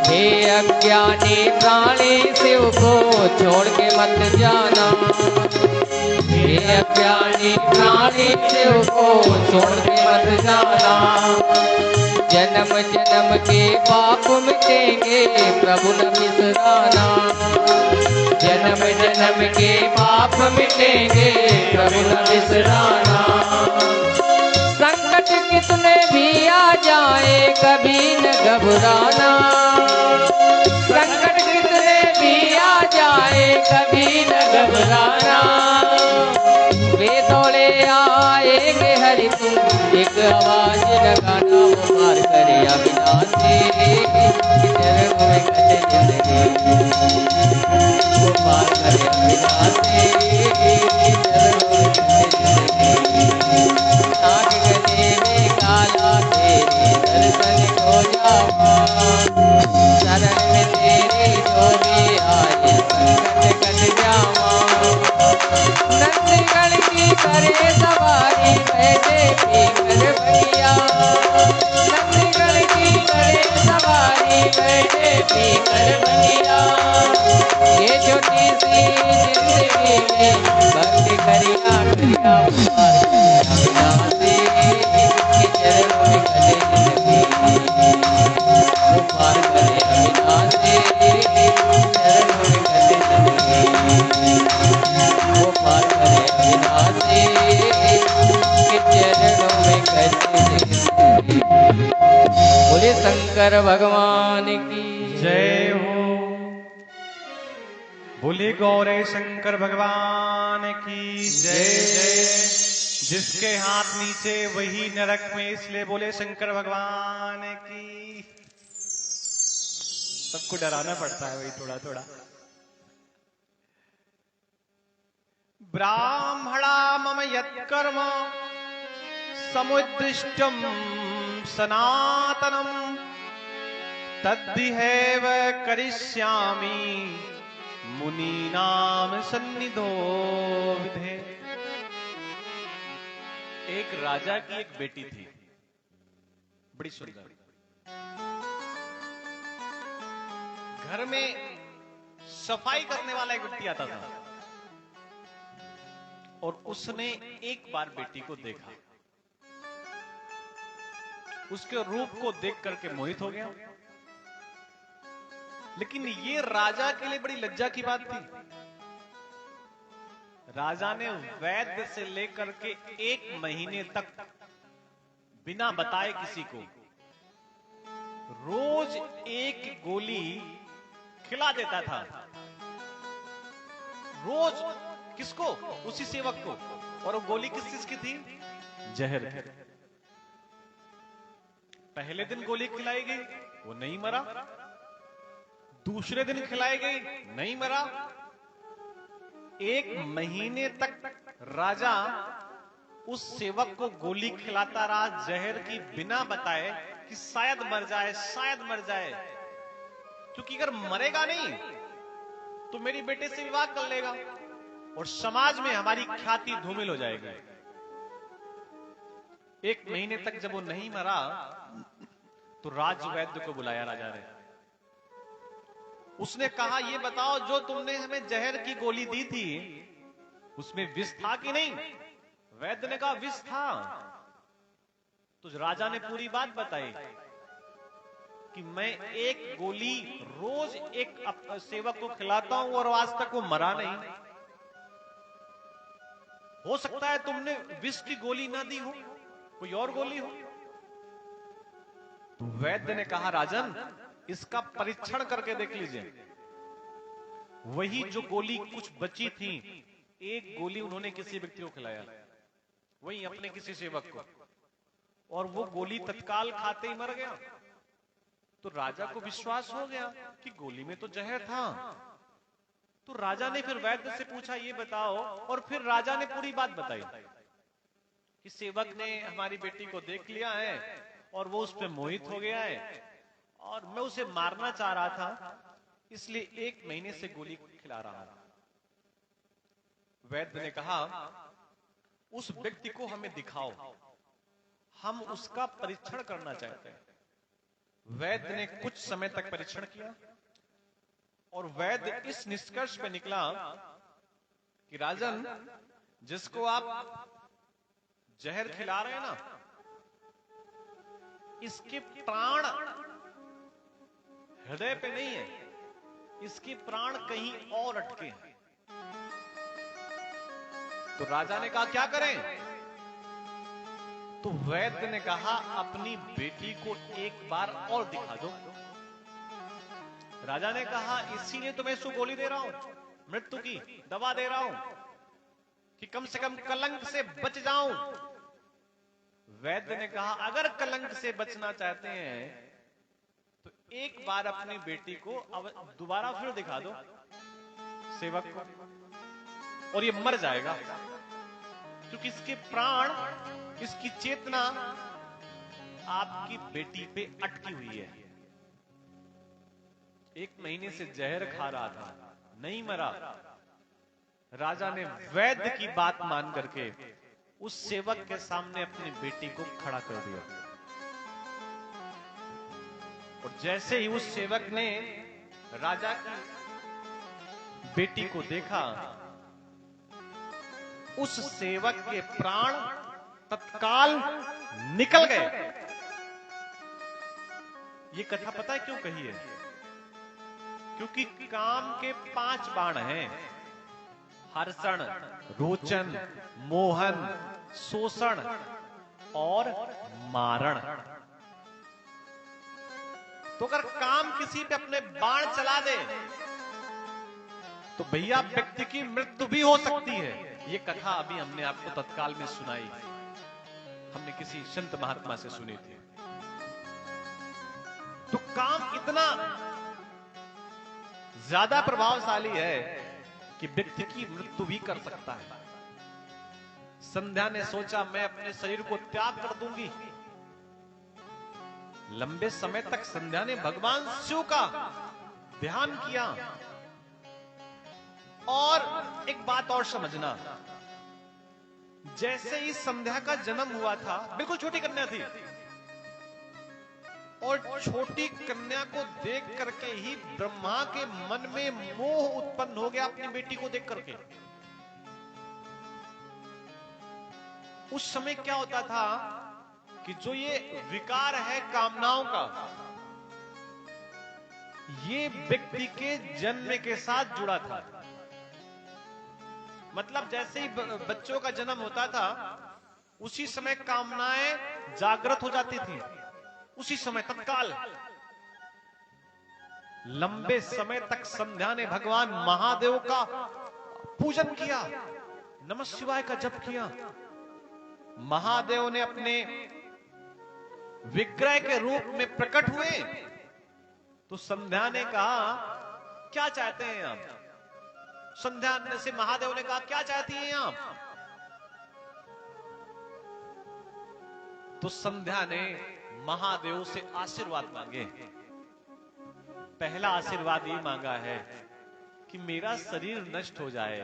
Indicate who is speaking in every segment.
Speaker 1: हे अज्ञानी प्राणी शिव को छोड़ के मत जाना। हे अज्ञानी प्राणी शिव को छोड़ के मत जाना। जन्म जन्म के पाप मिटेंगे प्रभु न बिसराना। जन्म जन्म के पाप मिटेंगे प्रभु न बिसराना। संकट कितने भी आ जाए कभी न घबराना। संकट कितने भी आ जाए कभी न घबराना। वे दौड़े आएंगे हरि तुम एक आवाज लगाना। वो पार करे अविनाशी चरणों में कटे जिंदगी। वो पार करे अविनाशी चरणों में कटे जिंदगी। नाग गले में काला तेरे दर्शन को जावा। शरण में तेरे जो भी आए संकट कट जावा। नंदगढ़ की करे सवारी बैठे पीकर भैया। नंदगढ़ की करे सवारी बैठे पीकर भैया। ये छोटी सी जिंदगी में भक्ति करिया करिया पार अविनाशी के चरणों में कटे जिंदगी। वो पार करे अविनाशी चरणों में कटे जिंदगी। वो पार करे अविनाशी के चरणों में कटे जिंदगी। बोले शंकर भगवान की
Speaker 2: जय हो। बोले गौरे शंकर भगवान की जय जय। जिसके हाथ नीचे वही नरक में, इसलिए बोले शंकर भगवान की। सबको डराना पड़ता है वही थोड़ा थोड़ा। ब्राह्मणा मम यत्कर्म समुद्दिष्टम सनातनम तद्दिहैव करिष्यामि मुनीनाम सन्निधो विधे। एक राजा की एक बेटी थी, बड़ी सुंदर। घर में सफाई करने वाला एक व्यक्ति आता था और उसने एक बार बेटी को देखा। उसके रूप को देख करके मोहित हो गया। लेकिन ये राजा के लिए बड़ी लज्जा की बात थी। राजा ने वैद्य से लेकर के 1 महीने तक बिना बताए किसी को रोज एक गोली खिला देता था। रोज किसको? उसी सेवक को। और वो गोली किस चीज की थी? जहर की। पहले दिन गोली खिलाई गई, वो नहीं मरा। दूसरे दिन खिलाई गई, नहीं मरा। 1 महीने तक राजा उस सेवक को गोली खिलाता रहा जहर की, बिना बताए कि शायद मर जाए, शायद मर जाए। क्योंकि अगर मरेगा नहीं तो मेरी बेटे से विवाह कर लेगा और समाज में हमारी ख्याति धूमिल हो जाएगी। 1 महीने तक जब वो नहीं मरा तो राजवैद्य को बुलाया राजा ने। उसने कहा, ये बताओ जो तुमने हमें जहर की गोली दी थी उसमें विष था कि नहीं? वैद्य ने कहा विष था। तो राजा ने पूरी बात बताई कि मैं एक गोली रोज एक सेवक को खिलाता हूं और आज तक वो मरा नहीं। हो सकता है तुमने विष की गोली ना दी हो, कोई और गोली हो। तो वैद्य ने कहा, राजन इसका परीक्षण करके देख लीजिए। वही जो गोली कुछ बची थी, एक गोली उन्होंने किसी व्यक्ति को खिलाया, वही अपने किसी सेवक को, और वो गोली तत्काल खाते ही मर गया। तो राजा को विश्वास हो गया कि गोली में तो जहर था। तो राजा ने फिर वैद्य से पूछा, ये बताओ, और फिर राजा ने पूरी बात बताई कि सेवक ने हमारी बेटी को देख लिया है और वो उस पर मोहित हो गया है और मैं उसे मारना चाह रहा था, इसलिए 1 महीने से गोली खिला रहा था। वैद्य ने कहा, उस व्यक्ति को हमें दिखाओ, हम उसका परीक्षण करना चाहते हैं। वैद्य ने कुछ समय तक परीक्षण किया और वैद्य इस निष्कर्ष पे निकला कि राजन, जिसको आप जहर खिला रहे हैं ना, इसके प्राण हृदय पे नहीं है, इसके प्राण कहीं और अटके हैं। तो राजा ने कहा क्या करें? तो वैद्य ने कहा अपनी बेटी को एक बार और दिखा दो। राजा ने कहा इसीलिए तो मैं इसको गोली दे रहा हूं, मृत्यु की दवा दे रहा हूं कि कम से कम कलंक से बच जाऊं। वैद्य ने कहा अगर कलंक से बचना चाहते हैं तो एक बार अपनी बेटी को दोबारा फिर दिखा दो सेवक को, और ये मर जाएगा, क्योंकि इसके प्राण, इसकी चेतना आपकी बेटी पे अटकी हुई है। 1 महीने से जहर खा रहा था, नहीं मरा। राजा ने वैद्य की बात मान करके उस सेवक के सामने अपनी बेटी को खड़ा कर दिया। और जैसे ही उस सेवक ने राजा की बेटी को देखा, उस सेवक के प्राण तत्काल निकल गए। ये कथा पता है क्यों कही है? क्योंकि काम के 5 बाण हैं, हर्षण, रोचन, मोहन, शोषण और मारण। तो अगर काम किसी पे अपने बाण चला दे तो भैया व्यक्ति की मृत्यु भी हो सकती है। ये कथा अभी हमने आपको तत्काल में सुनाई, हमने किसी संत महात्मा से सुनी थी। तो काम इतना ज्यादा प्रभावशाली है कि व्यक्ति की मृत्यु भी कर सकता है। संध्या ने सोचा मैं अपने शरीर को त्याग कर दूंगी। लंबे समय तक संध्या ने भगवान शिव का ध्यान किया। और एक बात और समझना, जैसे ही संध्या का जन्म हुआ था, बिल्कुल छोटी कन्या थी, और छोटी कन्या को देख करके ही ब्रह्मा के मन में मोह उत्पन्न हो गया अपनी बेटी को देख करके। उस समय क्या होता था कि जो ये विकार है कामनाओं का, ये व्यक्ति के जन्म के साथ जुड़ा था। मतलब जैसे ही बच्चों का जन्म होता था, उसी समय कामनाएं जागृत हो जाती थी, उसी समय तत्काल। लंबे समय तक संध्या ने भगवान महादेव का पूजन किया, नमः शिवाय का जप किया। महादेव ने अपने विग्रह के रूप में प्रकट हुए। तो संध्या ने कहा क्या चाहते हैं आप? संध्या से महादेव ने कहा क्या चाहती हैं आप? तो संध्या ने महादेव से आशीर्वाद मांगे। पहला आशीर्वाद ये मांगा है कि मेरा शरीर नष्ट हो जाए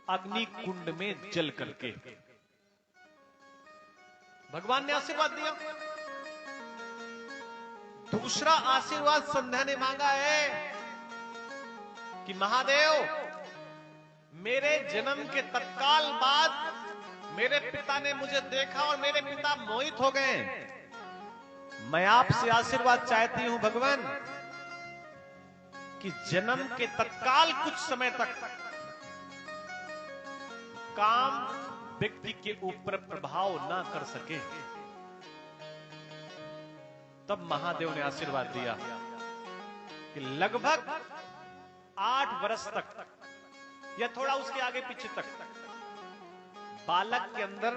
Speaker 2: अग्नि कुंड में जल करके। भगवान ने आशीर्वाद दिया। दूसरा आशीर्वाद संध्या ने मांगा है कि महादेव, मेरे जन्म के तत्काल बाद मेरे पिता ने मुझे देखा और मेरे पिता मोहित हो गए। मैं आपसे आशीर्वाद चाहती हूं भगवान कि जन्म के तत्काल कुछ समय तक काम व्यक्ति के ऊपर प्रभाव ना कर सके। तब महादेव ने आशीर्वाद दिया कि लगभग 8 वर्ष तक या थोड़ा उसके आगे पीछे तक बालक के अंदर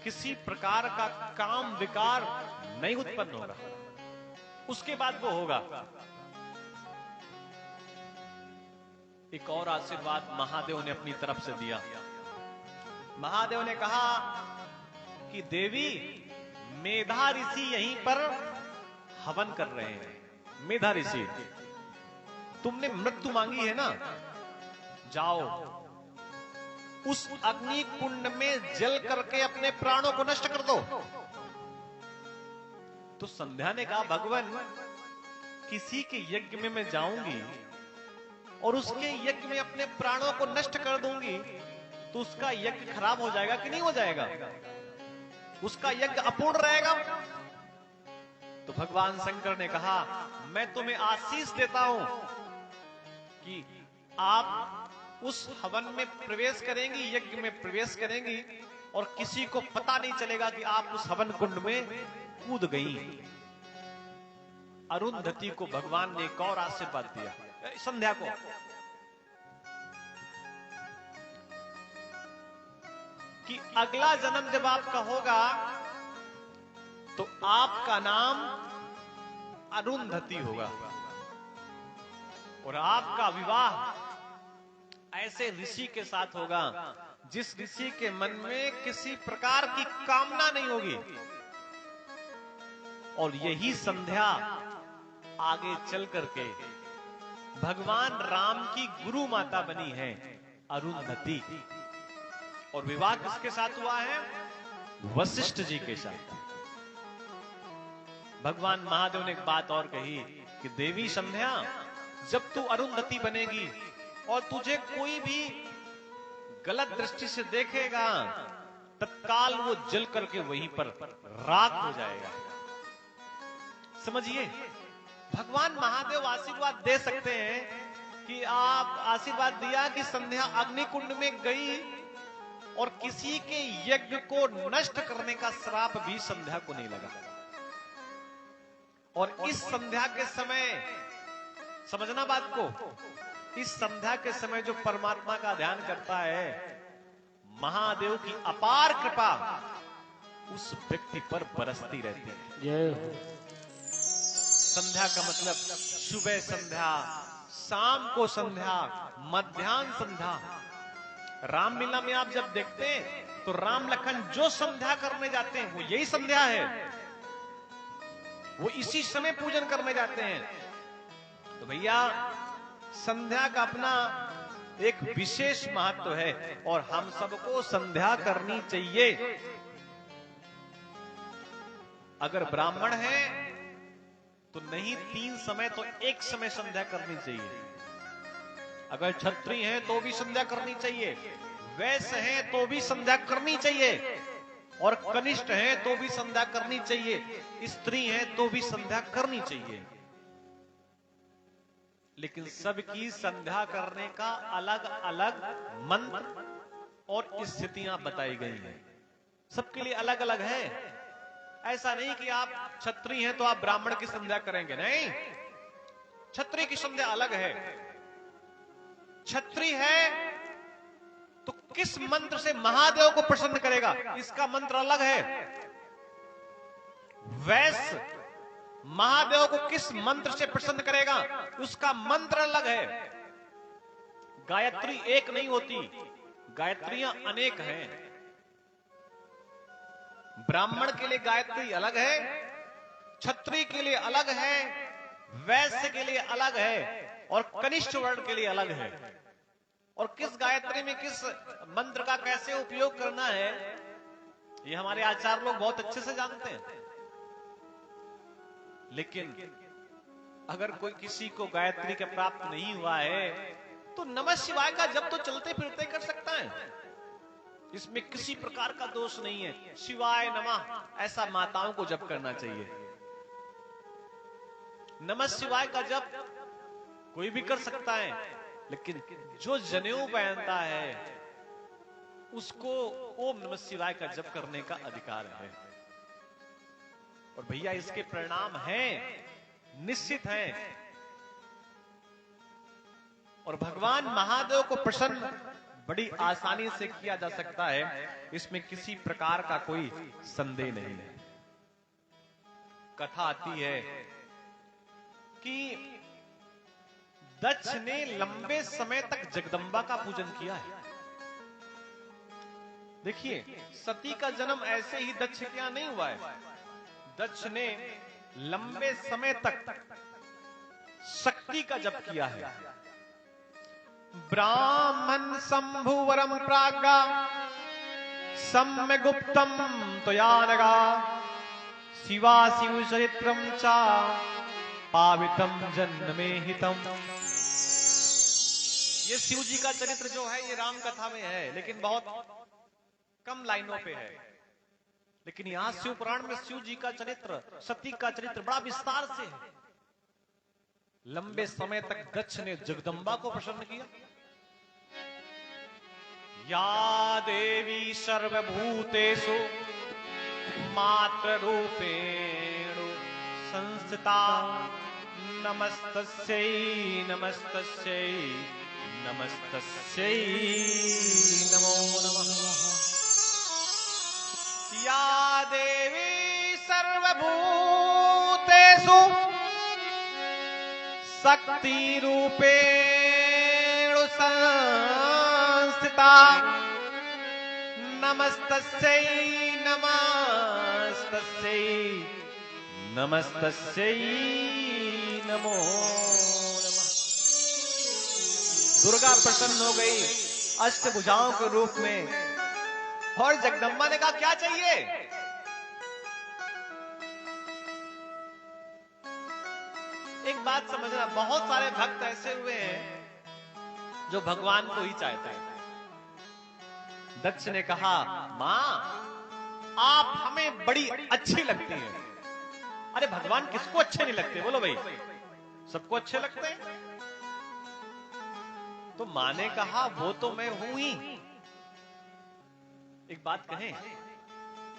Speaker 2: किसी प्रकार का काम विकार नहीं उत्पन्न होगा। उसके बाद वो होगा। एक और आशीर्वाद महादेव ने अपनी तरफ से दिया। महादेव ने कहा कि देवी, मेधा ऋषि यहीं पर हवन कर रहे हैं। मेधा ऋषि, तुमने मृत्यु मांगी है ना, जाओ उस अग्नि कुंड में जल करके अपने प्राणों को नष्ट कर दो। तो संध्या ने कहा, भगवान किसी के यज्ञ में मैं जाऊंगी और उसके यज्ञ में अपने प्राणों को नष्ट कर दूंगी तो उसका यज्ञ खराब हो जाएगा कि नहीं हो जाएगा? उसका यज्ञ अपूर्ण रहेगा। तो भगवान शंकर ने कहा, मैं तुम्हें आशीष देता हूं कि आप उस हवन में प्रवेश करेंगी, यज्ञ में प्रवेश करेंगी और किसी को पता नहीं चलेगा कि आप उस हवन कुंड में कूद गई। अरुंधति को भगवान ने एक और आशीर्वाद दिया, संध्या को, कि अगला जन्म जब आपका होगा तो आपका नाम अरुंधति होगा और आपका विवाह ऐसे ऋषि के साथ होगा जिस ऋषि के मन में किसी प्रकार की कामना नहीं होगी। और यही संध्या आगे चल करके भगवान राम की गुरु माता बनी है, अरुंधति। और विवाह किसके साथ हुआ है? वशिष्ठ जी के साथ। भगवान महादेव ने एक बात और कही कि देवी संध्या, जब तू अरुंधति बनेगी और तुझे कोई भी गलत दृष्टि से देखेगा, तत्काल वो जल करके वहीं पर राख हो जाएगा। समझिए, भगवान महादेव आशीर्वाद दे सकते हैं कि आप आशीर्वाद दिया कि संध्या अग्निकुंड में गई और किसी के यज्ञ को नष्ट करने का श्राप भी संध्या को नहीं लगा। और इस संध्या के समय, समझना बात को, इस संध्या के समय जो परमात्मा का ध्यान करता है, महादेव की अपार कृपा उस व्यक्ति पर बरसती रहती है।
Speaker 1: जय हो।
Speaker 2: संध्या का मतलब सुबह संध्या, शाम को संध्या, मध्याह्न संध्या। रामलीला में आप जब देखते हैं तो राम लखन जो संध्या करने जाते हैं वो यही संध्या है, वो इसी समय पूजन करने जाते हैं। तो भैया संध्या का अपना एक विशेष महत्व है और हम सबको संध्या करनी चाहिए। अगर ब्राह्मण है तो नहीं 3 समय तो एक समय संध्या करनी चाहिए। अगर क्षत्रिय हैं तो भी संध्या करनी चाहिए, वैश्य हैं तो भी संध्या करनी चाहिए, और कनिष्ठ हैं तो भी संध्या करनी चाहिए, स्त्री हैं तो भी संध्या करनी चाहिए। लेकिन सबकी संध्या करने का अलग अलग मंत्र और स्थितियां बताई गई हैं, सबके लिए अलग अलग है। ऐसा नहीं कि आप क्षत्रिय हैं तो आप ब्राह्मण की संध्या करेंगे, नहीं। क्षत्रिय की संध्या अलग है। क्षत्रिय है तो किस मंत्र से महादेव को प्रसन्न करेगा, इसका मंत्र अलग है। वैश्य महादेव को किस मंत्र से प्रसन्न करेगा, उसका मंत्र अलग है। गायत्री एक नहीं होती, गायत्रियां अनेक हैं। ब्राह्मण के लिए गायत्री अलग है, क्षत्रिय के लिए अलग है, वैश्य के लिए अलग है और कनिष्ठ वर्ण के लिए अलग है। और किस गायत्री में किस मंत्र का कैसे उपयोग करना है, ये हमारे आचार्य लोग बहुत अच्छे से जानते हैं। लेकिन अगर कोई किसी को गायत्री का प्राप्त नहीं हुआ है तो नमः शिवाय का जप तो चलते फिरते कर सकता है, इसमें किसी प्रकार का दोष नहीं है। शिवाय नमः ऐसा माताओं को जप करना चाहिए। नमः शिवाय का जप कोई भी कर सकता है, लेकिन जो जनेऊ पहनता है उसको ओम नमः शिवाय का जप करने का अधिकार है। और भैया इसके परिणाम हैं, निश्चित हैं। और भगवान महादेव को प्रसन्न बड़ी आसानी से किया जा सकता है, इसमें किसी प्रकार का कोई संदेह नहीं है। कथा आती है कि दक्ष ने लंबे समय तक जगदम्बा का पूजन किया है। देखिए, सती का जन्म ऐसे ही दक्ष के यहां नहीं हुआ है। दक्ष ने लंबे समय तक शक्ति का जप किया है। ब्राह्मण शंभुवरम प्राज्ञा सम्य गुप्तम त्वयानगा शिवा शिव चरित्रम चा पावितम जन्मे हितम। ये शिव जी का चरित्र जो है ये राम कथा में है, लेकिन बहुत कम लाइनों पे है। लेकिन यहां शिव पुराण में शिव जी का चरित्र, सती का चरित्र बड़ा विस्तार से है। लंबे समय तक दक्ष ने जगदम्बा को प्रसन्न किया। या देवी सर्वभूतेषु मात्र रूपेण संस्थिता नमस्तस्यै नमस्तस्यै नमस्तस्यै नमो नमः। या देवी सर्वभूतेषु शक्ति रूपेण संस्थिता नमस्तस्यै नमस्तस्यै नमस्तस्यै नमो नमः। दुर्गा प्रसन्न हो गई अष्टभुजाओं के रूप में, और जगदम्बा ने कहा क्या चाहिए? एक बात समझना, बहुत सारे भक्त ऐसे हुए हैं जो भगवान को ही चाहते हैं। दक्ष ने कहा मां आप हमें बड़ी अच्छी लगती हैं। अरे भगवान किसको अच्छे नहीं लगते, बोलो भाई, सबको अच्छे लगते हैं। तो मां ने कहा वो तो मैं हूं ही। एक बात कहें,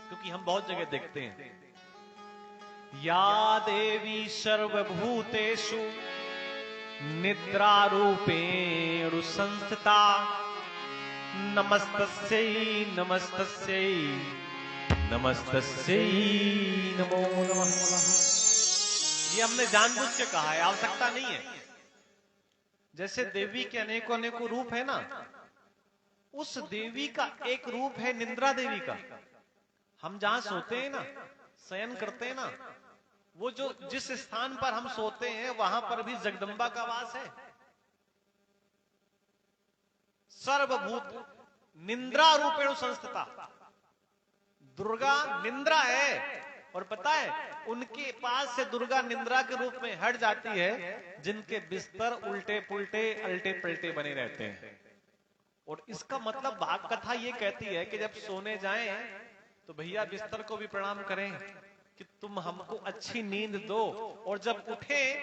Speaker 2: क्योंकि हम बहुत जगह देखते हैं, या देवी सर्वभूतेषु निद्रा रूपेण संस्थिता नमस्तस्यै नमस्तस्यै नमस्तस्यै नमो नमः। ये हमने जानबूझ के कहा है, आवश्यकता नहीं है। जैसे देवी के अनेकों अनेकों रूप है ना, उस देवी का एक रूप है निद्रा देवी का। हम जहां सोते हैं ना, शयन करते हैं ना, वो जो जिस स्थान पर हम सोते हैं वहां पर भी जगदम्बा का वास है। सर्वभूत निंद्रा रूपेण संस्थिता, दुर्गा निंद्रा है। और पता है उनके पास से दुर्गा निंद्रा के रूप में हट जाती है जिनके बिस्तर उल्टे पुल्टे अल्टे पलटे बने रहते हैं। और इसका मतलब भाग कथा ये कहती है कि जब सोने जाएं तो भैया बिस्तर को भी प्रणाम करें कि तुम हमको अच्छी नींद दो, और जब उठे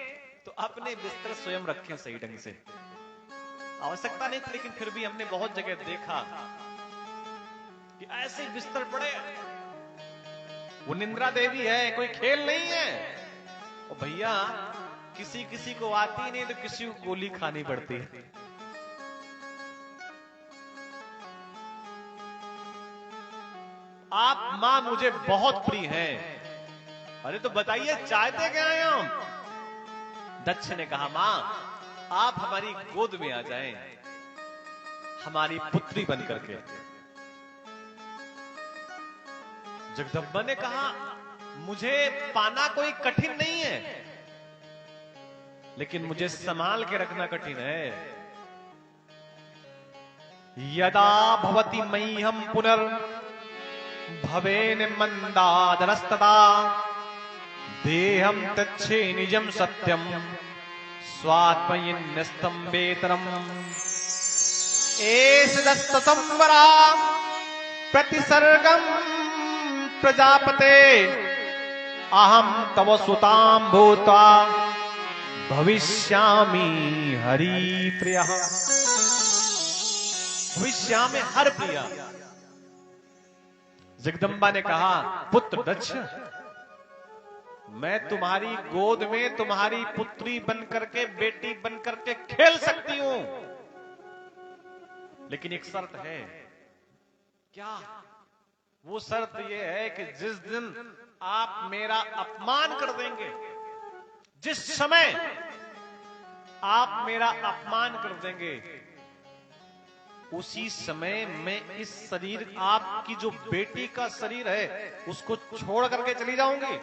Speaker 2: तो अपने बिस्तर स्वयं रखें सही ढंग से। आवश्यकता नहीं थी, लेकिन फिर भी हमने बहुत जगह देखा कि ऐसे बिस्तर पड़े। वो निंद्रा देवी है, कोई खेल नहीं है। और भैया किसी किसी को आती नहीं तो किसी को गोली खानी पड़ती है। आप मां मुझे बहुत प्रिय हैं। अरे तो बताइए चाहते क्या हैं हम? दक्ष ने कहा मां आप हमारी गोद में आ जाएं, हमारी पुत्री बनकर के। जगदम्बा ने कहा मुझे पाना कोई कठिन नहीं है, लेकिन मुझे संभाल के रखना कठिन है। यदा भवति मह्यम पुनर् भवेन मंदादरस्तदा देहम तच्छे निजम सत्यम स्वात्मयिन्नस्तंबेतरम एष दस्तंवरा प्रतिसर्गम प्रजापते अहम तव सुतां भूत्वा भविष्यामि हरिप्रियः। भविष्यामि हरप्रिया। जगदम्बा ने कहा पुत्र दक्ष मैं तुम्हारी गोद में तुम्हारी पुत्री बनकर के, बेटी बनकर के खेल सकती हूं, लेकिन एक शर्त है। क्या? वो शर्त यह है कि जिस दिन आप मेरा अपमान कर देंगे, जिस समय आप मेरा अपमान कर देंगे, उसी समय मैं इस शरीर, आपकी जो बेटी का शरीर है, उसको छोड़ करके चली जाऊंगी।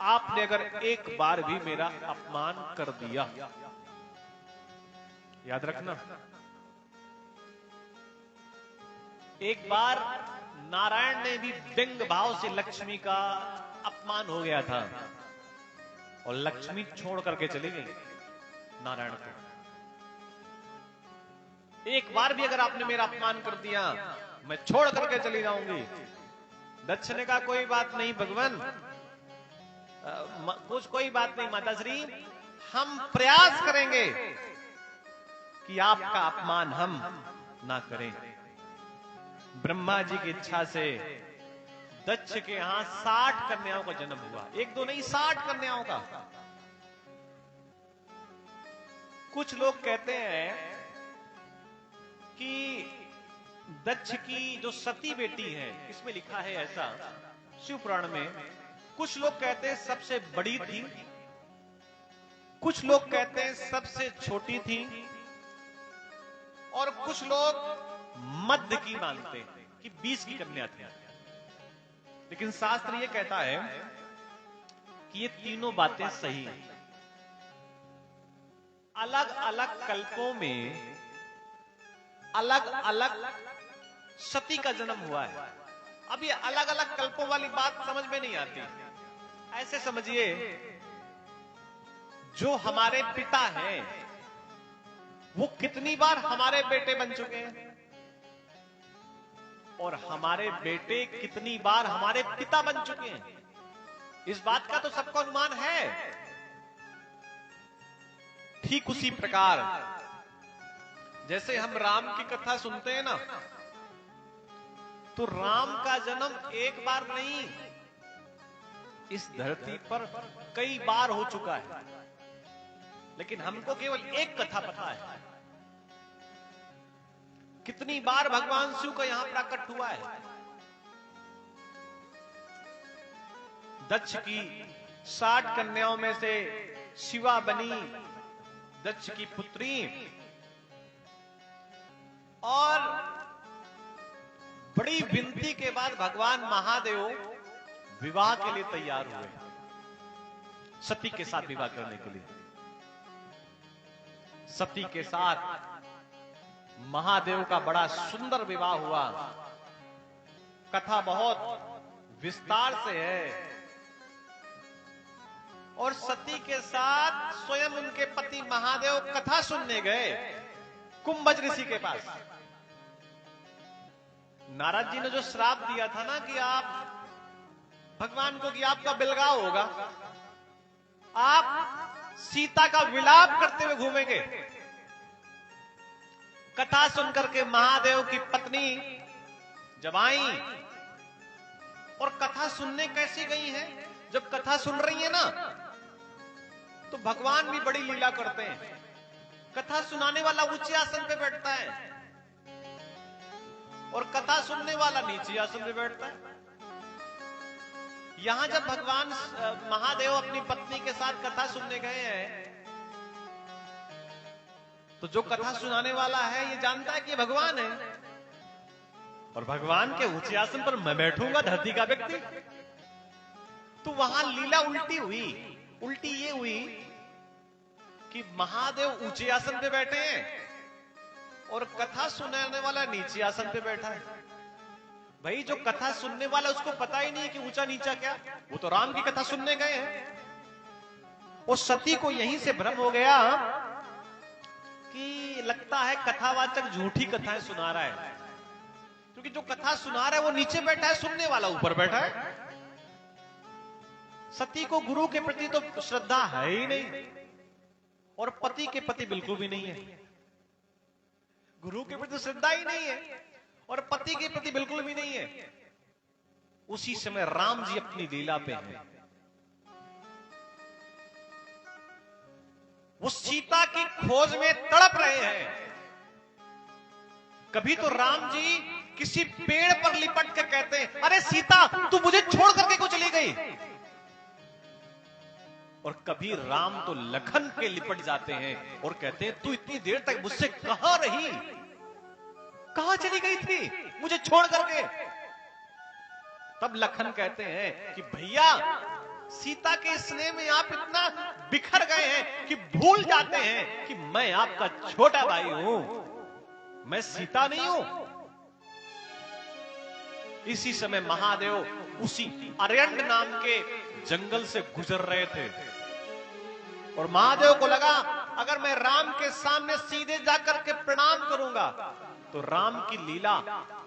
Speaker 2: आपने अगर एक बार भी मेरा अपमान कर दिया याद रखना। एक बार नारायण ने भी व्यंग भाव से लक्ष्मी का अपमान हो गया था और लक्ष्मी छोड़ करके चली गई नारायण को। एक बार भी अगर आपने मेरा अपमान कर दिया मैं छोड़ करके चली जाऊंगी। दक्ष ने कहा कोई बात नहीं भगवान, कुछ कोई बात नहीं माता श्री, हम प्रयास करेंगे कि आपका अपमान हम ना करें। ब्रह्मा जी की इच्छा से दक्ष के यहां 60 कन्याओं का जन्म हुआ। एक दो नहीं, 60 कन्याओं का। कुछ लोग कहते हैं कि दक्ष की जो सती बेटी है, इसमें लिखा है ऐसा शिव पुराण में, कुछ लोग कहते हैं सबसे बड़ी थी, कुछ लोग कहते हैं सबसे छोटी थी, और कुछ लोग मध्य की मानते हैं कि 20 की कन्या थी। लेकिन शास्त्र ये कहता है कि ये तीनों बातें सही हैं। अलग अलग कल्पों में अलग अलग सती का जन्म हुआ है। अब ये अलग अलग कल्पों वाली बात समझ में नहीं आती। ऐसे समझिए, जो हमारे पिता हैं वो कितनी बार हमारे बेटे बन चुके हैं, और हमारे बेटे कितनी बार हमारे पिता बन चुके हैं, इस बात का तो सबको अनुमान है। ठीक उसी प्रकार जैसे हम राम की कथा सुनते हैं ना, तो राम का जन्म एक बार नहीं, इस धरती पर कई बार हो चुका है, लेकिन हमको केवल एक कथा पता है। कितनी बार भगवान शिव का यहां प्रकट हुआ है। दक्ष की 60 कन्याओं में से शिवा बनी दक्ष की पुत्री, और बड़ी विनती के बाद भगवान महादेव विवाह के लिए तैयार हुए, सती के साथ विवाह करने के लिए। सती के साथ महादेव का बड़ा सुंदर विवाह हुआ। कथा बहुत विस्तार से है। और सती के साथ स्वयं उनके पति महादेव कथा सुनने गए कुंभज ऋषि के पास। नारद जी ने जो श्राप दिया था ना कि आप भगवान को कि आपका बिलगाव होगा, आप सीता का विलाप करते हुए घूमेंगे। कथा सुनकर के महादेव की पत्नी जब आई, और कथा सुनने कैसी गई है, जब कथा सुन रही है ना, तो भगवान भी बड़ी लीला करते हैं। कथा सुनाने वाला ऊंचे आसन पे बैठता है और कथा सुनने वाला नीचे आसन पे बैठता है। यहां जब भगवान महादेव अपनी पत्नी के साथ कथा सुनने गए हैं, तो जो कथा सुनाने वाला है ये जानता है कि भगवान है, और भगवान के ऊंचे आसन पर मैं बैठूंगा धरती का व्यक्ति। तो वहां लीला उल्टी हुई। उल्टी ये हुई कि महादेव ऊंचे आसन पे बैठे हैं और कथा सुनाने वाला नीचे आसन पे बैठा है। भाई जो कथा सुनने वाला उसको पता ही नहीं कि ऊंचा नीचा क्या, वो तो राम की कथा सुनने गए हैं। और सती को यहीं से भ्रम हो गया कि लगता है कथावाचक झूठी कथाएं सुना रहा है, क्योंकि जो कथा सुना रहा है वो नीचे बैठा है, सुनने वाला ऊपर बैठा है। सती को गुरु के प्रति तो श्रद्धा है ही नहीं, और पति के प्रति बिल्कुल भी नहीं है। गुरु के प्रति श्रद्धा ही नहीं है और पति के प्रति बिल्कुल भी नहीं है। उसी समय राम जी अपनी लीला पे हैं। वो सीता की खोज में तड़प रहे हैं। कभी तो राम जी किसी पेड़ पर लिपट कर कहते हैं, अरे सीता तू मुझे छोड़ करके क्यों चली गई। और कभी राम तो लखन के लिपट जाते हैं और कहते हैं तू इतनी देर तक मुझसे कहां रही, कहां चली गई थी मुझे छोड़ करके। तब लखन कहते हैं कि भैया सीता के स्नेह में आप इतना बिखर गए हैं कि भूल जाते हैं कि मैं आपका छोटा भाई हूं, मैं सीता नहीं हूं। इसी समय महादेव उसी अरण्ड नाम के जंगल से गुजर रहे थे और महादेव को लगा अगर मैं राम के सामने सीधे जाकर के प्रणाम करूंगा तो राम की लीला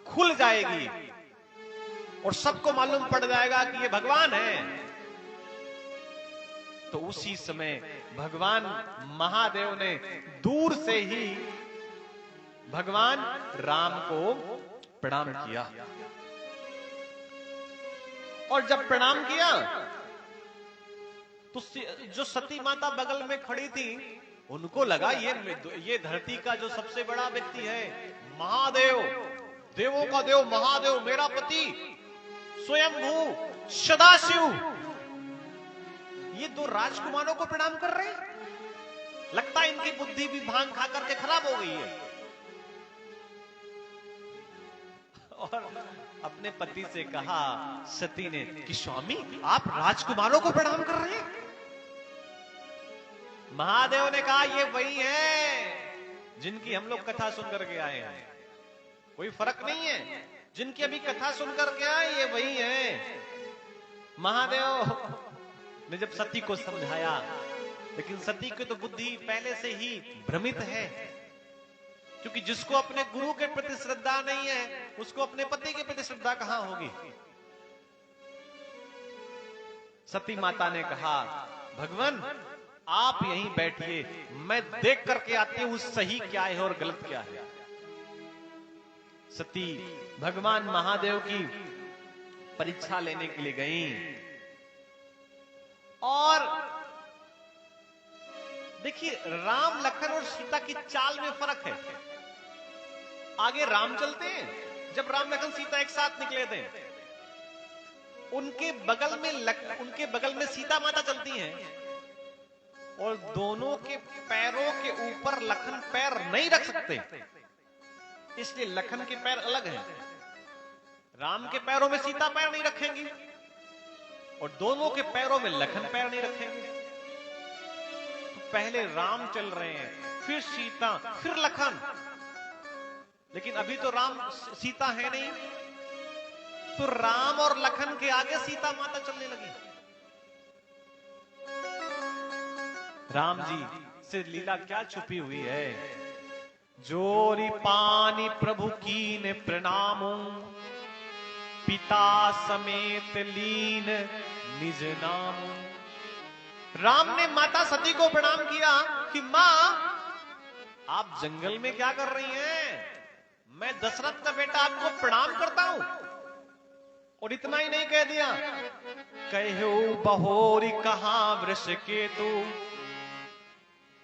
Speaker 2: खुल जाएगी और सबको मालूम पड़ जाएगा कि ये भगवान है। तो उसी समय भगवान महादेव ने दूर से ही भगवान राम को प्रणाम किया और जब प्रणाम किया तो जो सती माता बगल में खड़ी थी उनको लगा ये धरती का जो सबसे बड़ा व्यक्ति है महादेव, देवों का देव महादेव, मेरा पति स्वयंभू सदाशिव, ये दो राजकुमारों को प्रणाम कर रहे हैं। लगता है इनकी बुद्धि भी भांग खा करके खराब हो गई है। और अपने पति से कहा सती ने कि स्वामी आप राजकुमारों को प्रणाम कर रहे हैं। महादेव ने कहा ये वही है जिनकी हम लोग कथा सुन करके आए हैं, कोई फर्क नहीं है, जिनकी अभी कथा सुन करके आए ये वही है। महादेव ने जब सती को समझाया, लेकिन सती की तो बुद्धि पहले से ही भ्रमित है, क्योंकि जिसको अपने गुरु के प्रति श्रद्धा नहीं है उसको अपने पति के प्रति श्रद्धा कहां होगी। सती माता ने कहा भगवान आप यहीं बैठिए, मैं देख करके आती हूं सही क्या है और गलत क्या है। सती भगवान महादेव की परीक्षा लेने के लिए गई और देखिए राम लखन और सीता की चाल में फर्क है। आगे राम चलते हैं, जब राम लखन सीता एक साथ निकले थे उनके बगल में सीता माता चलती हैं और दोनों के पैरों के ऊपर लखन पैर नहीं रख सकते, इसलिए लखन के पैर अलग हैं। राम के पैरों में सीता पैर नहीं रखेंगी और दोनों के पैरों में लखन पैर नहीं रखेंगे। तो पहले राम चल रहे हैं, फिर सीता, फिर लखन, लेकिन अभी तो राम सीता है नहीं, तो राम और लखन के आगे सीता माता चलने लगी। राम जी से लीला क्या छुपी हुई है। जोरी पानी प्रभु कीन प्रणामो, पिता समेत लीन निज नाम। राम ने माता सती को प्रणाम किया कि मां आप जंगल में क्या कर रही हैं? मैं दशरथ का बेटा आपको प्रणाम करता हूं। और इतना ही नहीं कह दिया, कहो बहोरी कहां वृष के तू।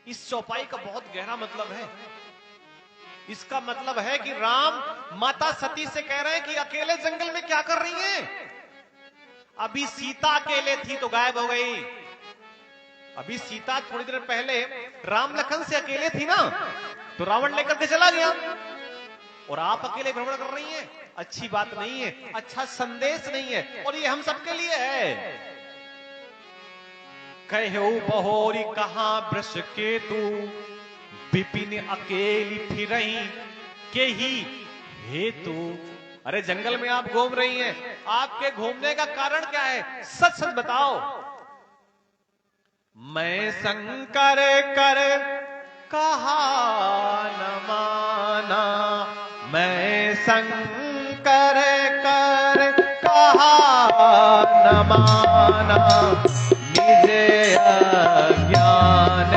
Speaker 2: इस चौपाई का बहुत गहरा मतलब है। इसका मतलब है कि राम माता सती से कह रहे हैं कि अकेले जंगल में क्या कर रही हैं? अभी सीता अकेले थी तो गायब हो गई। अभी सीता थोड़ी देर पहले राम लखन से अकेले थी ना, तो रावण लेकर के चला गया और आप अकेले भ्रमण कर रही हैं। अच्छी बात नहीं है, अच्छा संदेश नहीं है, और ये हम सबके लिए है। कहो बहोरी कहां वृष के तू, विपिन अकेली फिरही के ही हेतु। अरे जंगल में आप घूम रही हैं, आपके घूमने का कारण क्या है? सच सच बताओ। मैं शंकर कर कहा न माना, मैं शंकर कर कहा न माना। निज अज्ञान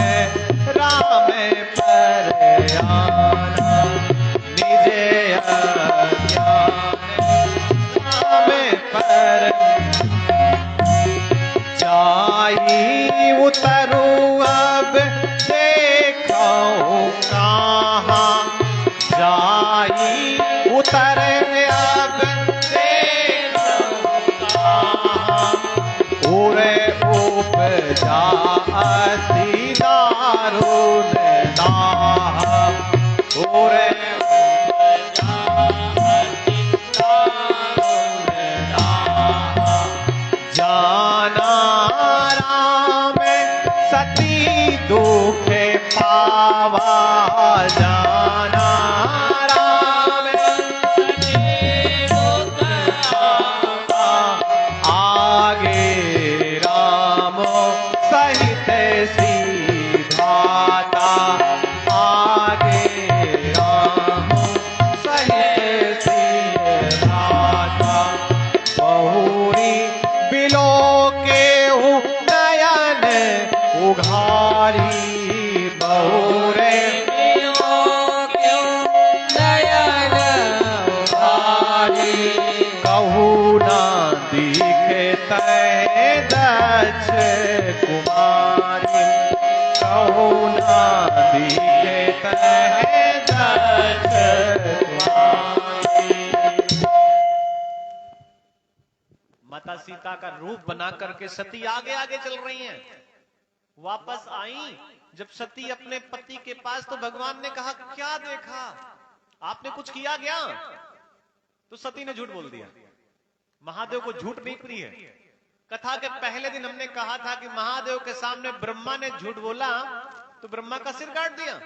Speaker 2: राम पर आना, निज अज्ञान राम पर। जाई उतरू अब देखो कहाँ, जाई उतर अब देखो कहाँ। उरे उपजा अति दारुण दाह, उरे उपजा अति दारुण दाह। जाना माता सीता का रूप बना करके सती आगे आगे चल रही हैं। वापस आई जब सती अपने पति के पास, तो भगवान ने कहा क्या देखा, आपने कुछ किया क्या? तो सती ने झूठ बोल दिया। महादेव को झूठ नहीं प्रिय है। कथा के पहले दिन हमने कहा था कि महादेव के सामने ब्रह्मा ने झूठ बोला तो ब्रह्मा का सिर काट दिया।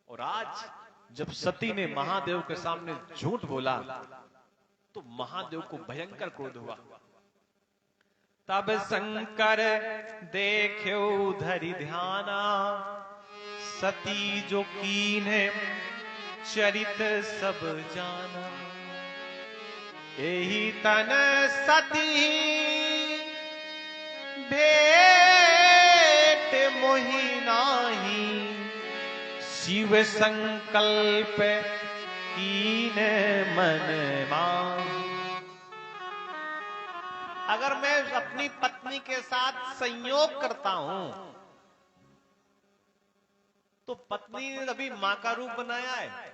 Speaker 2: और आज जब सती ने महादेव के सामने झूठ बोला तो महादेव को भयंकर क्रोध हुआ। तब शंकर देख्यो धरि ध्याना, सती जो कीन्हे चरित सब जाना। एही तन सती भेट मोहि नाही, शिव संकल्प कीन मन मान। अगर मैं अपनी पत्नी के साथ संयोग करता हूं तो पत्नी ने अभी मां का रूप बनाया है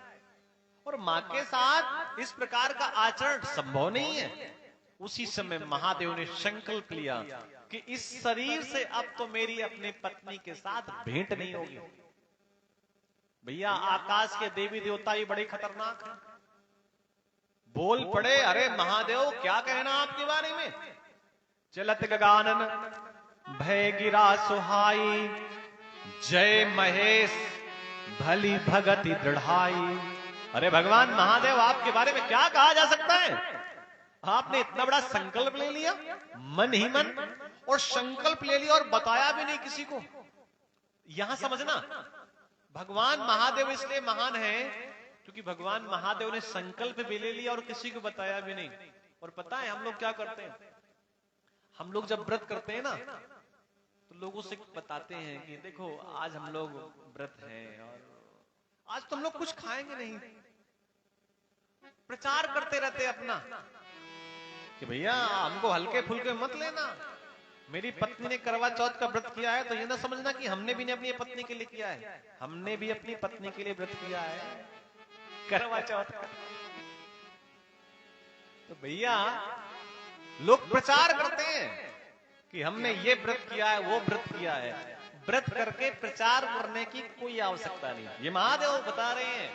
Speaker 2: और मां के साथ इस प्रकार का आचरण संभव नहीं है। उसी समय महादेव ने संकल्प लिया कि इस शरीर से अब तो मेरी अपनी पत्नी के साथ भेंट नहीं होगी। भैया आकाश के देवी देवता ये बड़े खतरनाक हैं। बोल पड़े, अरे महादेव क्या कहना आपके बारे में। चलत गगानन भय गिरा सुहाई, जय महेश भली भगति दृढ़ाई। अरे भगवान महादेव आपके बारे में क्या कहा जा सकता है। आपने इतना बड़ा संकल्प ले लिया मन ही मन, और संकल्प ले लिया और बताया भी नहीं किसी को। यहां समझना, भगवान महादेव इसलिए महान है क्योंकि भगवान महादेव ने संकल्प भी ले लिया और किसी को बताया भी नहीं। और पता है हम लोग क्या करते हैं, हम लोग जब व्रत करते हैं ना तो लोगों से बताते हैं कि देखो आज हम लोग व्रत हैं और आज तो हम लोग कुछ खाएंगे नहीं। प्रचार करते रहते अपना कि भैया हमको हल्के फुल्के मत लेना। मेरी पत्नी ने करवा चौथ का व्रत किया है तो ये ना समझना कि हमने भी अपनी पत्नी के लिए किया है। हमने भी अपनी पत्नी के लिए व्रत किया है करवा चौथ का। तो भैया लोग प्रचार करते हैं कि हमने ये व्रत किया है वो व्रत किया है। व्रत करके प्रचार करने की कोई आवश्यकता नहीं। ये महादेव बता रहे हैं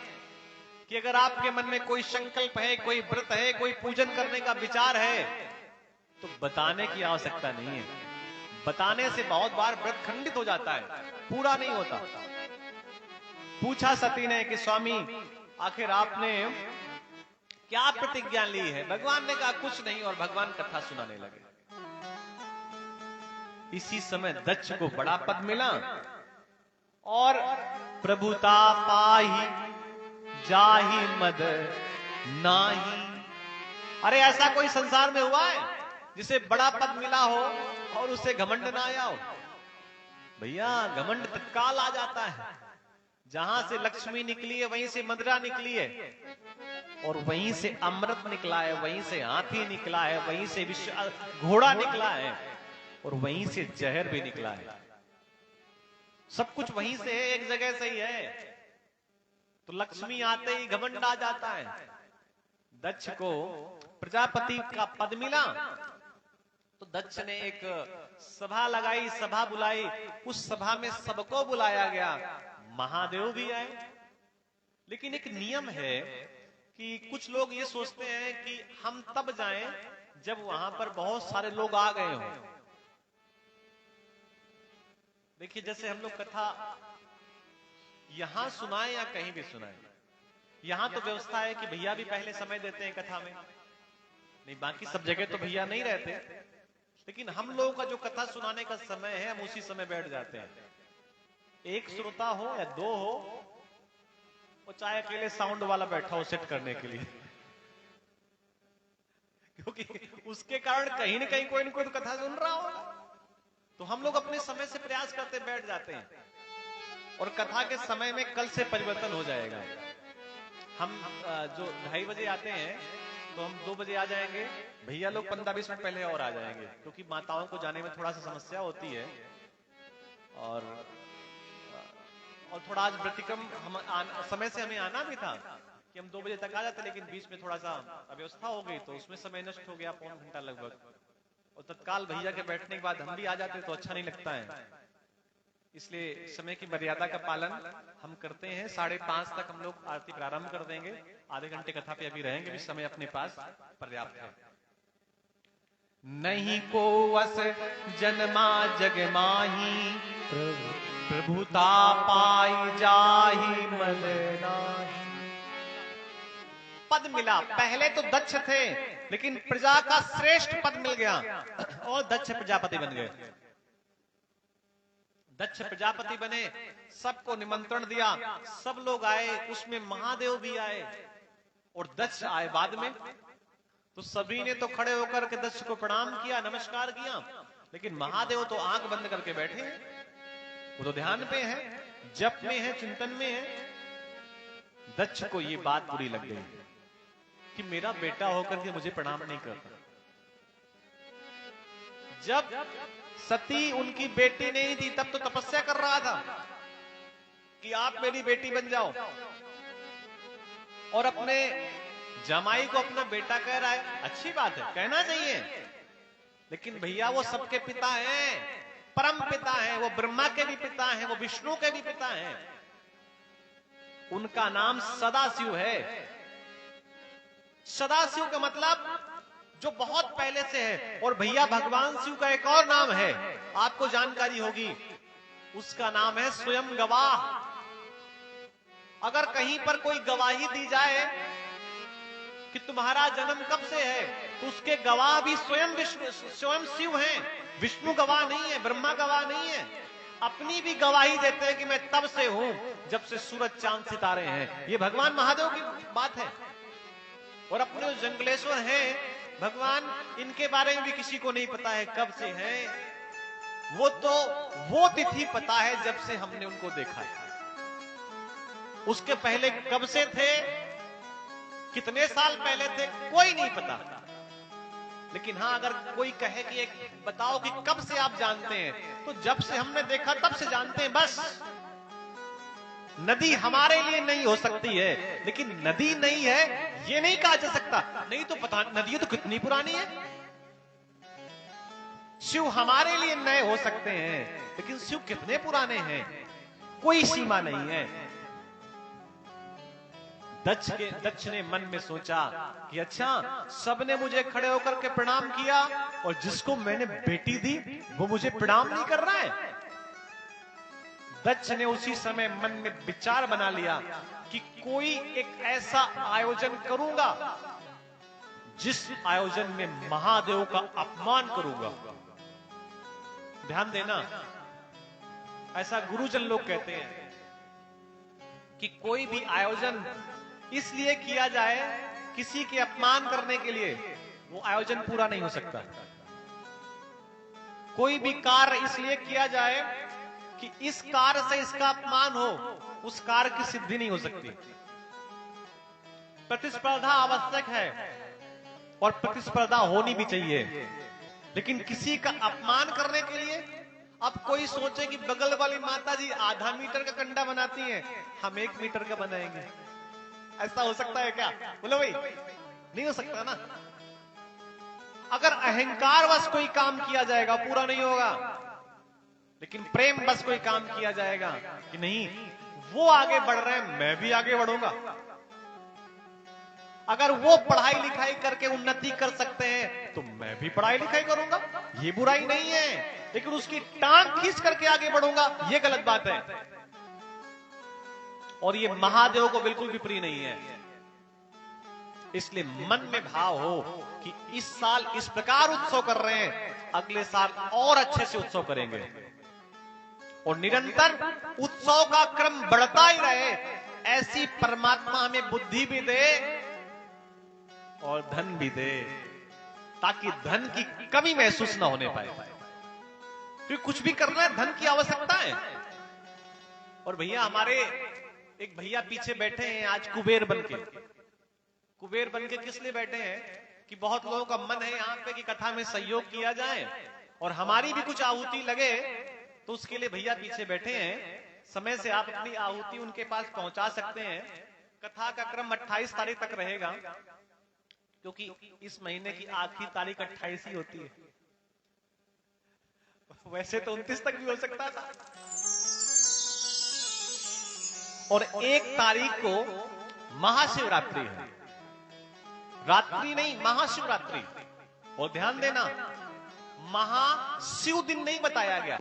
Speaker 2: कि अगर आपके मन में कोई संकल्प है, कोई व्रत है, कोई पूजन करने का विचार है तो बताने की आवश्यकता नहीं है। बताने से बहुत बार व्रत खंडित हो जाता है, पूरा नहीं होता। पूछा सती ने कि स्वामी आखिर आपने क्या प्रतिज्ञा ली है। भगवान ने कहा कुछ नहीं, और भगवान कथा सुनाने लगे। इसी समय दक्ष को बड़ा पद मिला और प्रभुता पाही जाहि मद नाही। अरे ऐसा कोई संसार में हुआ है जिसे बड़ा पद मिला हो और उसे घमंड ना आया हो। भैया घमंड तत्काल आ जाता है। जहां से लक्ष्मी निकली है वहीं से मदिरा निकली है, और वहीं से अमृत निकला है, वहीं से हाथी निकला है, वहीं से घोड़ा निकला है, और वहीं से जहर भी निकला है। सब कुछ वहीं से है, एक जगह से ही है। तो लक्ष्मी आते ही घमंड आ जाता है। दक्ष को प्रजापति का पद मिला तो दक्ष ने एक सभा लगाई, सभा बुलाई। उस सभा में सबको बुलाया गया, महादेव भी आए। लेकिन एक नियम है कि कुछ लोग ये सोचते हैं कि हम तब जाएं जब वहां पर बहुत सारे लोग आ गए हों। देखिए जैसे हम लोग कथा यहां सुनाएं या कहीं भी सुनाएं, यहां तो व्यवस्था है कि भैया भी पहले समय देते हैं कथा में, नहीं बाकी सब जगह तो भैया नहीं रहते। लेकिन हम लोगों का जो कथा सुनाने का समय है हम उसी समय बैठ जाते हैं। एक श्रोता हो या दो हो, वो चाहे अकेले साउंड वाला बैठा हो सेट करने के लिए, क्योंकि उसके कारण कहीं ना कहीं कोई न कोई तो कथा सुन रहा होगा। तो हम लोग अपने समय से प्रयास करते बैठ जाते हैं, और कथा के समय में कल से परिवर्तन हो जाएगा। हम जो 2:30 बजे आते हैं तो हम 2 बजे आ जाएंगे। भैया लोग 15-20 मिनट पहले और आ जाएंगे, क्योंकि माताओं को जाने में थोड़ा सा समस्या होती है। और और थोड़ा आज व्यतिक्रम समय से हमें आना भी था कि हम 2 बजे तक आ जाते, लेकिन बीच में थोड़ा सा अव्यवस्था हो गई तो उसमें समय नष्ट हो गया, पौन घंटा लगभग। और तत्काल भैया के बैठने के बाद हम भी आ जाते तो अच्छा नहीं लगता है, इसलिए समय की मर्यादा का पालन हम करते हैं। 5:30 तक हम लोग आरती प्रारंभ कर देंगे, आधे घंटे कथा पे अभी रहेंगे, भी समय अपने पास पर्याप्त है। नहीं को वस जन्मा जग माही, प्रभुता पाई जाहि मन नाही। पद मिला, पहले तो दक्ष थे लेकिन प्रजा का श्रेष्ठ पद मिल गया और दक्ष प्रजापति बन गए। दक्ष प्रजापति बने, सबको निमंत्रण दिया, सब लोग आए, उसमें महादेव भी आए और दक्ष आए बाद में। तो सभी ने तो खड़े होकर के दक्ष को प्रणाम किया, नमस्कार किया, लेकिन महादेव तो आंख बंद करके बैठे हैं, वो तो ध्यान पे है, जप में है, चिंतन में है। दक्ष को ये बात बुरी लग गई कि मेरा बेटा होकर के मुझे प्रणाम नहीं करता। जब सती उनकी बेटी नहीं थी तब तो तपस्या कर रहा था कि आप मेरी बेटी बन जाओ, और अपने जमाई को अपना बेटा कह रहा है, अच्छी बात है, कहना चाहिए, लेकिन भैया वो सबके पिता हैं, परम पिता हैं, वो ब्रह्मा के भी पिता हैं, वो विष्णु के भी पिता हैं, उनका नाम सदाशिव है। सदाशिव का मतलब जो बहुत पहले से है, और भैया भगवान शिव का एक और नाम है, आपको जानकारी होगी, उसका नाम है स्वयं गवाह। अगर कहीं पर कोई गवाही दी जाए कि तुम्हारा जन्म कब से है, तो उसके गवाह भी स्वयं शिव हैं। विष्णु गवाह नहीं है, ब्रह्मा गवाह नहीं है, अपनी भी गवाही देते हैं कि मैं तब से हूं जब से सूरज चांद सितारे हैं। ये भगवान महादेव की बात है। और अपने जंगलेश्वर हैं भगवान, इनके बारे में भी किसी को नहीं पता है कब से हैं, वो तो वो तिथि पता है जब से हमने उनको देखा है, उसके पहले कब से थे, कितने साल पहले थे, कोई नहीं पता। लेकिन हाँ, अगर कोई कहे कि एक बताओ कि कब से आप जानते हैं, तो जब से हमने देखा तब से जानते हैं बस। नदी हमारे लिए नहीं हो सकती है, लेकिन नदी नहीं है ये नहीं कहा जा सकता, नहीं तो पता नदी तो कितनी पुरानी है। शिव हमारे लिए नए हो सकते हैं, लेकिन शिव कितने पुराने हैं, कोई सीमा नहीं है। दक्ष ने मन में सोचा कि अच्छा, सबने मुझे खड़े होकर के प्रणाम किया और जिसको मैंने बेटी दी वो मुझे प्रणाम नहीं कर रहा है। दक्ष ने उसी समय मन में विचार बना लिया कि कोई एक ऐसा आयोजन करूंगा जिस आयोजन में महादेव का अपमान करूंगा। ध्यान देना, ऐसा गुरुजन लोग कहते हैं कि कोई भी आयोजन इसलिए किया जाए किसी के अपमान करने के लिए, वो आयोजन पूरा नहीं हो सकता। कोई भी कार्य इसलिए किया जाए कि इस कार्य से इसका अपमान हो, उस कार्य की सिद्धि नहीं हो सकती। प्रतिस्पर्धा आवश्यक है और प्रतिस्पर्धा होनी भी चाहिए, लेकिन किसी का अपमान करने के लिए, अब कोई सोचे कि बगल वाली माता जी आधा मीटर का कंडा बनाती हैं, हम 1 मीटर का बनाएंगे, ऐसा हो सकता है क्या? बोलो भाई, नहीं हो सकता ना। अगर अहंकार बस कोई काम किया जाएगा पूरा नहीं होगा, लेकिन प्रेम बस कोई काम किया जाएगा कि नहीं वो आगे बढ़ रहे हैं मैं भी आगे बढ़ूंगा। अगर वो पढ़ाई लिखाई करके उन्नति कर सकते हैं तो मैं भी पढ़ाई लिखाई करूंगा, ये बुराई नहीं है, लेकिन उसकी टांग खींच करके आगे बढ़ूंगा ये गलत बात है। और ये महादेव को बिल्कुल भी प्रिय नहीं है। इसलिए मन में भाव हो कि इस साल इस प्रकार उत्सव कर रहे हैं, अगले साल और अच्छे से उत्सव करेंगे, और निरंतर उत्सव का क्रम बढ़ता ही रहे, ऐसी परमात्मा हमें बुद्धि भी दे और धन भी दे, ताकि धन की कमी महसूस ना होने पाए। क्योंकि कुछ भी करना है धन की आवश्यकता है। और भैया हमारे एक भैया पीछे बैठे हैं आज कुबेर बनके। कुबेर बनके किस लिए बैठे हैं कि बहुत लोगों का मन है यहाँ पे कि कथा में सहयोग किया जाए और हमारी भी कुछ आहुति लगे, तो उसके लिए भैया पीछे बैठे हैं। समय से आप अपनी आहुति उनके पास पहुंचा सकते हैं। कथा का क्रम 28 तारीख तक रहेगा, क्योंकि इस महीने की आखिरी तारीख 28 ही होती है। वैसे तो 29 तक भी हो सकता था। और 1 तारीख को महाशिवरात्रि है, रात्रि नहीं, महाशिवरात्रि। और ध्यान देना, महाशिव दिन नहीं बताया गया।